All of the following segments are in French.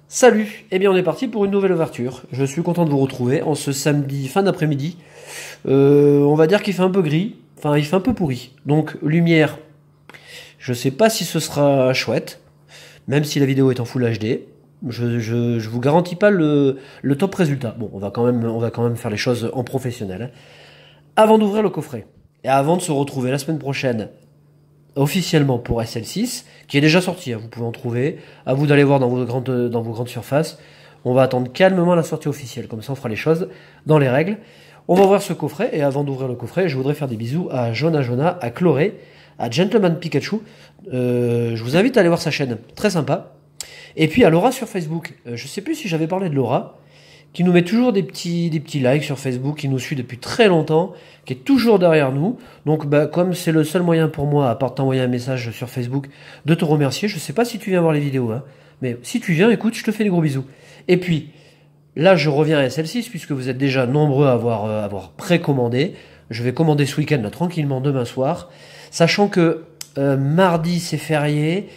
Salut, eh bien on est parti pour une nouvelle ouverture. Je suis content de vous retrouver en ce samedi fin d'après-midi. On va dire qu'il fait un peu gris, enfin il fait un peu pourri. Donc lumière, je sais pas si ce sera chouette, même si la vidéo est en Full HD. Je vous garantis pas le top résultat. Bon, on va quand même faire les choses en professionnel. Avant d'ouvrir le coffret, et avant de se retrouver la semaine prochaine officiellement pour SL6, qui est déjà sorti, hein, vous pouvez en trouver, à vous d'aller voir dans vos grandes surfaces. On va attendre calmement la sortie officielle, comme ça on fera les choses dans les règles. On va ouvrir ce coffret, et avant d'ouvrir le coffret, je voudrais faire des bisous à Jonah, à Chloré, à Gentleman Pikachu. Je vous invite à aller voir sa chaîne, très sympa. Et puis à Laura sur Facebook. Je sais plus si j'avais parlé de Laura, qui nous met toujours des petits likes sur Facebook, qui nous suit depuis très longtemps, qui est toujours derrière nous. Donc comme c'est le seul moyen pour moi, à part t'envoyer un message sur Facebook, de te remercier. Je sais pas si tu viens voir les vidéos, hein, mais si tu viens, écoute, je te fais des gros bisous. Et puis, là je reviens à SL6, puisque vous êtes déjà nombreux à avoir précommandé. Je vais commander ce week-end là tranquillement demain soir, sachant que mardi c'est férié.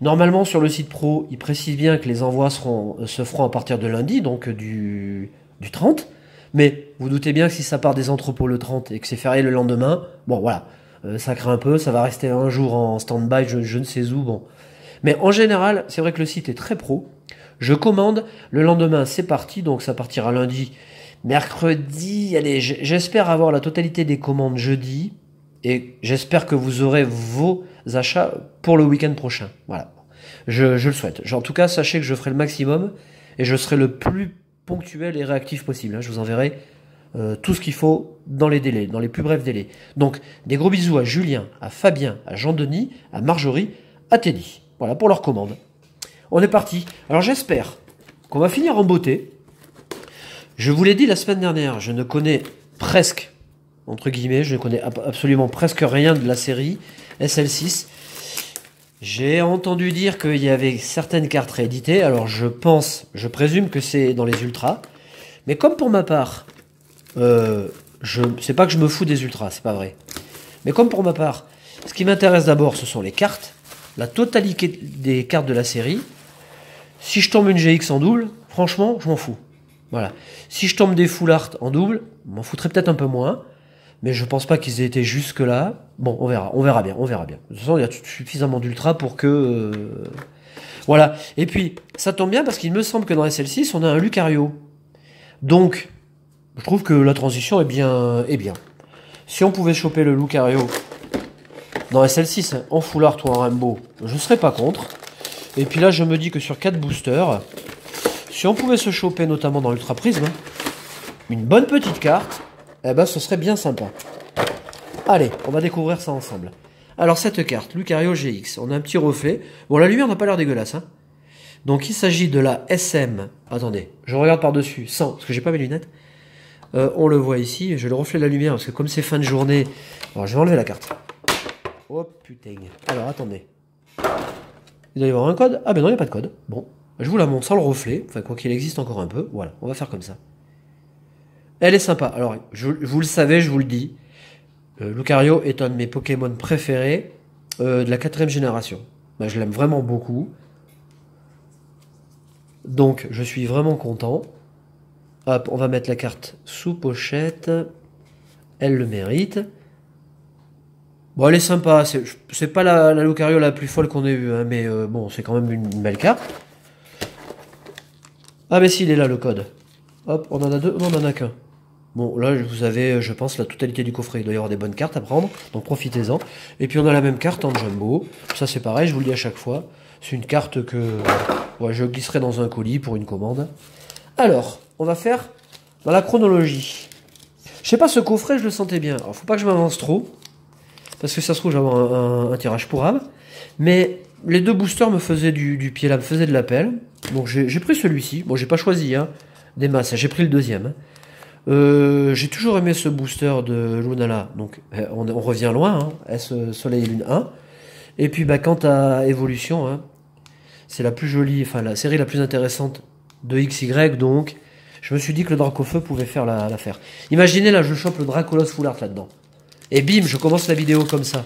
Normalement, sur le site pro, il précise bien que les envois se feront à partir de lundi, donc du 30. Mais vous doutez bien que si ça part des entrepôts le 30 et que c'est férié le lendemain, bon voilà, ça craint un peu, ça va rester un jour en stand-by, je ne sais où, bon. Mais en général, c'est vrai que le site est très pro. Je commande, le lendemain c'est parti, donc ça partira lundi. Mercredi, allez, j'espère avoir la totalité des commandes jeudi. Et j'espère que vous aurez vos achats pour le week-end prochain. Voilà. Je le souhaite. En tout cas, sachez que je ferai le maximum et je serai le plus ponctuel et réactif possible. Je vous enverrai tout ce qu'il faut dans les délais, dans les plus brefs délais. Donc, des gros bisous à Julien, à Fabien, à Jean-Denis, à Marjorie, à Teddy. Voilà pour leur commande. On est parti. Alors, j'espère qu'on va finir en beauté. Je vous l'ai dit la semaine dernière, je ne connais presque, entre guillemets, je ne connais absolument presque rien de la série SL6. J'ai entendu dire qu'il y avait certaines cartes rééditées, alors je présume que c'est dans les ultras. Mais comme pour ma part, c'est pas que je me fous des ultras, c'est pas vrai. Mais comme pour ma part, ce qui m'intéresse d'abord, ce sont les cartes, la totalité des cartes de la série. Si je tombe une GX en double, franchement, je m'en fous. Voilà. Si je tombe des full art en double, je m'en foutrais peut-être un peu moins. Mais je pense pas qu'ils aient été jusque là. Bon, on verra bien. De toute façon, il y a suffisamment d'ultra pour que... Voilà. Et puis, ça tombe bien parce qu'il me semble que dans SL6, on a un Lucario. Donc, je trouve que la transition est bien. Si on pouvait choper le Lucario dans SL6, hein, en full art ou en rainbow, je serais pas contre. Et puis là, je me dis que sur 4 boosters, si on pouvait se choper notamment dans l'Ultra Prisme, une bonne petite carte, eh ben ce serait bien sympa. Allez, on va découvrir ça ensemble. Alors cette carte, Lucario GX, on a un petit reflet. Bon, la lumière n'a pas l'air dégueulasse, hein. Donc il s'agit de la SM. Attendez, je regarde par-dessus, sans, parce que j'ai pas mes lunettes. On le voit ici, je le reflet de la lumière, parce que comme c'est fin de journée... Alors je vais enlever la carte. Oh putain. Alors attendez. Il doit y avoir un code? Ah ben non, il n'y a pas de code. Bon, je vous la montre sans le reflet, enfin quoi qu'il existe encore un peu. Voilà, on va faire comme ça. Elle est sympa. Alors, vous le savez, je vous le dis. Lucario est un de mes Pokémon préférés de la 4ème génération. Ben, je l'aime vraiment beaucoup. Donc, je suis vraiment content. Hop, on va mettre la carte sous pochette. Elle le mérite. Bon, elle est sympa. C'est pas la Lucario la plus folle qu'on ait eue, hein, mais bon, c'est quand même une belle carte. Ah, mais si, il est là, le code. Hop, on en a deux. Non, on en a qu'un. Bon, là, vous avez, je pense, la totalité du coffret. Il doit y avoir des bonnes cartes à prendre, donc profitez-en. Et puis, on a la même carte en jumbo. Ça, c'est pareil, je vous le dis à chaque fois. C'est une carte que je glisserai dans un colis pour une commande. Alors, on va faire dans la chronologie. Je sais pas, ce coffret, je le sentais bien. Alors, faut pas que je m'avance trop, parce que ça se trouve, je vais avoir un tirage pour âme. Mais les deux boosters me faisaient du pied là, me faisaient de l'appel. Donc, j'ai pris celui-ci. Bon, j'ai pas choisi, hein, des masses. J'ai pris le deuxième, hein. J'ai toujours aimé ce booster de Lunala, donc on revient loin, hein, S Soleil et Lune 1. Et puis quant à Évolution, hein, c'est la plus jolie, enfin la série la plus intéressante de XY, donc Je me suis dit que le Dracofeu pouvait faire l'affaire. Imaginez, là, je chope le Dracolos Full Art là-dedans. Et bim, je commence la vidéo comme ça.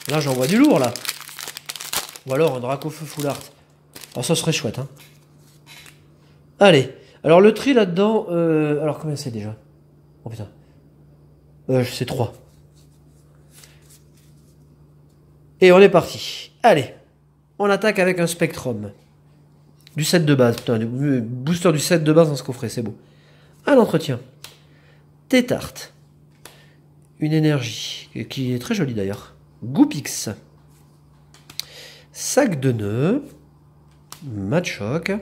Là, j'envoie du lourd, là. Ou alors un Dracofeu Full Art. Alors, ça serait chouette, hein. Allez. Alors, le tri là-dedans... alors, combien c'est déjà? Oh, putain. C'est 3. Et on est parti. Allez. On attaque avec un Spectrum. Du set de base. Putain, booster du set de base dans ce coffret, c'est beau. Un entretien. Tétarte. Une énergie, qui est très jolie d'ailleurs. Goupix. Sac de nœuds. Machoc.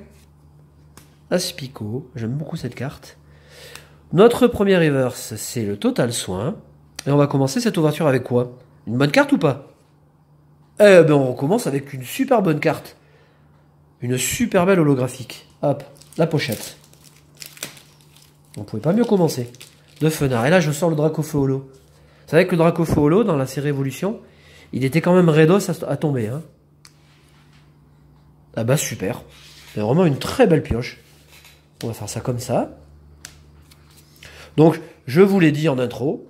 Aspico. J'aime beaucoup cette carte. Notre premier reverse, c'est le Total Soin. Et on va commencer cette ouverture avec quoi? Une bonne carte ou pas? Eh ben on commence avec une super bonne carte. Une super belle holographique. Hop, la pochette. On pouvait pas mieux commencer. De Fenard. Et là, je sors le Dracofeu Holo. Vous savez que le Dracofeu Holo, dans la série Evolution, il était quand même raidos à tomber. Hein. Ah bah super. C'est vraiment une très belle pioche. On va faire ça comme ça. Donc, je vous l'ai dit en intro.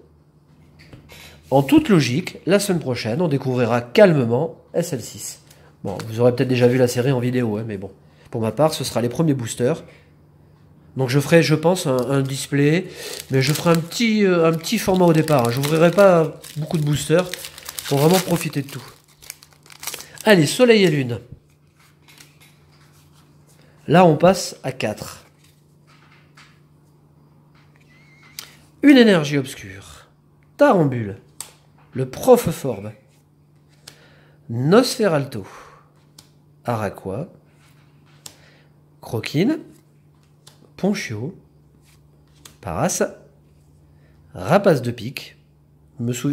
En toute logique, la semaine prochaine, on découvrira calmement SL6. Bon, vous aurez peut-être déjà vu la série en vidéo, hein, mais bon. Pour ma part, ce sera les premiers boosters. Donc je ferai, je pense, un display, mais je ferai un petit format au départ. Hein. Je n'ouvrirai pas beaucoup de boosters pour vraiment profiter de tout. Allez, Soleil et Lune. Là, on passe à 4. Une énergie obscure. Tarambule. Le Prof Forbe. Nosferalto. Araqua. Croquine. Ponchio. Paras. Rapace de pique.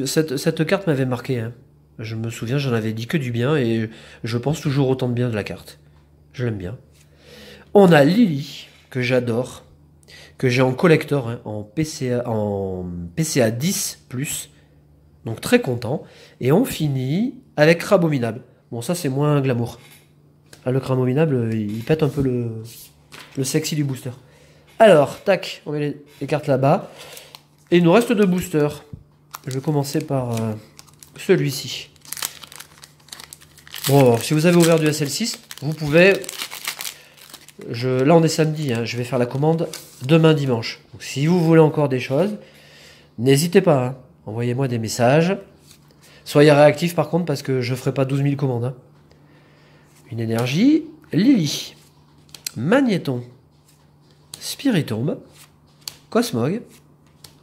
Cette carte m'avait marqué. Hein. Je me souviens, j'en avais dit que du bien et je pense toujours autant de bien de la carte. Je l'aime bien. On a Lily, que j'adore, que j'ai en collector, hein, en PCA 10+. Donc très content. Et on finit avec Crabominable. Bon, ça c'est moins glamour. Ah, le Crabominable, il pète un peu le sexy du booster. Alors, tac, on met les cartes là-bas. Et il nous reste 2 boosters. Je vais commencer par celui-ci. Bon, alors, si vous avez ouvert du SL6, vous pouvez... Là, on est samedi, hein, je vais faire la commande demain dimanche. Donc, si vous voulez encore des choses, n'hésitez pas. Hein. Envoyez-moi des messages. Soyez réactifs par contre, parce que je ne ferai pas 12 000 commandes. Hein. Une énergie. Lily. Magnéton. Spiritombe. Cosmog.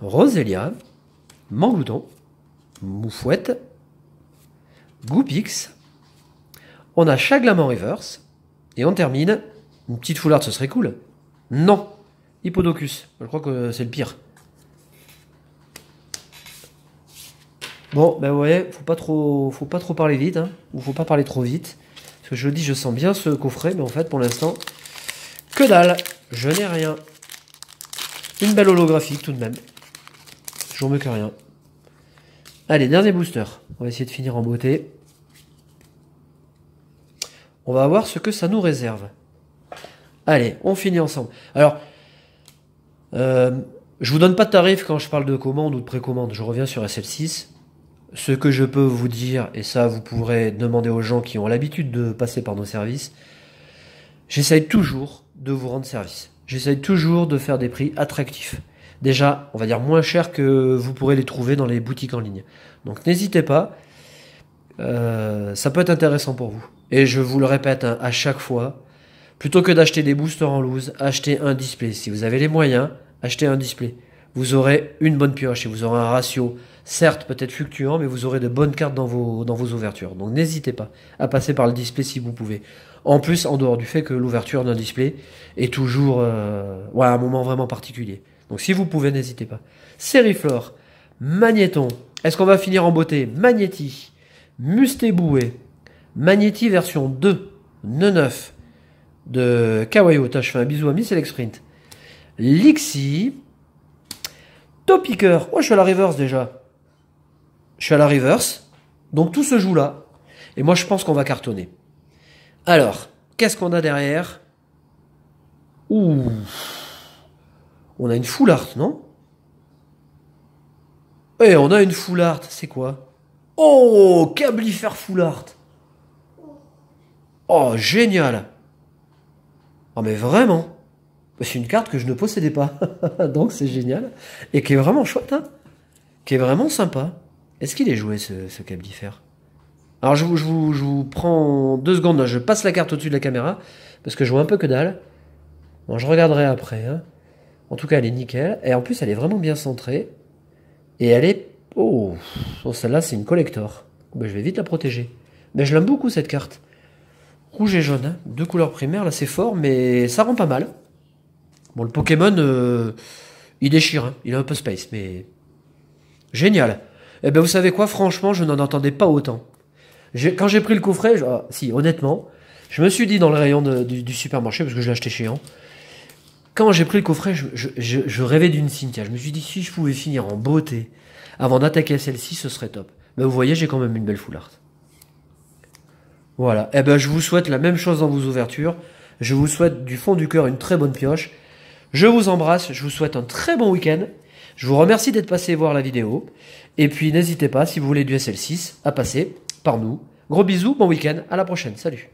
Roselia. Mangouton. Moufouette. Goupix. On a Chaglam Reverse. Et on termine. Une petite foulard, ce serait cool. Non. Hippodocus. Je crois que c'est le pire. Bon, ben vous voyez, faut pas trop parler vite, hein, ou faut pas parler trop vite. Parce que je le dis, je sens bien ce coffret, mais en fait, pour l'instant, que dalle. Je n'ai rien. Une belle holographique tout de même. Toujours mieux que rien. Allez, dernier booster. On va essayer de finir en beauté. On va voir ce que ça nous réserve. Allez, on finit ensemble. Alors, je vous donne pas de tarif quand je parle de commande ou de précommande. Je reviens sur SL6. Ce que je peux vous dire, et ça vous pourrez demander aux gens qui ont l'habitude de passer par nos services, j'essaye toujours de vous rendre service. J'essaye toujours de faire des prix attractifs. Déjà, on va dire moins cher que vous pourrez les trouver dans les boutiques en ligne. Donc n'hésitez pas, ça peut être intéressant pour vous. Et je vous le répète hein, à chaque fois, plutôt que d'acheter des boosters en loose, achetez un display. Si vous avez les moyens, achetez un display. Vous aurez une bonne pioche et vous aurez un ratio, certes peut-être fluctuant, mais vous aurez de bonnes cartes dans vos ouvertures. Donc n'hésitez pas à passer par le display si vous pouvez. En plus, en dehors du fait que l'ouverture d'un display est toujours un moment vraiment particulier. Donc si vous pouvez, n'hésitez pas. Sériflore, Magnéton. Est-ce qu'on va finir en beauté? Magnéti, Mustéboué, Magnéti version 2, nœud 9 de Kawaii. Je fais un bisou à Miss Select Sprint. Lixi, Topiqueur. Oh, je suis à la reverse déjà. Je suis à la reverse. Donc tout se joue là. Et moi, je pense qu'on va cartonner. Alors, qu'est-ce qu'on a derrière? Ouh. On a une full art, non? Eh, on a une full art, c'est quoi? Oh, Cablifer full art. Oh, génial. Oh, mais vraiment. C'est une carte que je ne possédais pas. Donc c'est génial. Et qui est vraiment chouette, hein? Qui est vraiment sympa. Est-ce qu'il est joué, ce Cablifer? Alors je vous prends 2 secondes, là. Je passe la carte au-dessus de la caméra, parce que je vois un peu que dalle. Bon, je regarderai après, hein. En tout cas, elle est nickel. Et en plus, elle est vraiment bien centrée. Et elle est... Oh, celle-là, c'est une collector. Ben, je vais vite la protéger. Mais je l'aime beaucoup, cette carte. Rouge et jaune, hein. 2 couleurs primaires. Là, c'est fort, mais ça rend pas mal. Bon, le Pokémon, il déchire. Hein. Il est un peu space, mais... Génial. Eh ben, vous savez quoi? Franchement, je n'en entendais pas autant. Quand j'ai pris le coffret... si, honnêtement, je me suis dit dans le rayon du supermarché, parce que je l'ai acheté chez An, quand j'ai pris le coffret, je rêvais d'une Cynthia. Je me suis dit, si je pouvais finir en beauté avant d'attaquer celle-ci, ce serait top. Mais vous voyez, j'ai quand même une belle full art. Voilà. Eh ben, je vous souhaite la même chose dans vos ouvertures. Je vous souhaite du fond du cœur une très bonne pioche. Je vous embrasse. Je vous souhaite un très bon week-end. Je vous remercie d'être passé voir la vidéo. Et puis, n'hésitez pas, si vous voulez du SL6, à passer par nous. Gros bisous, bon week-end. À la prochaine. Salut.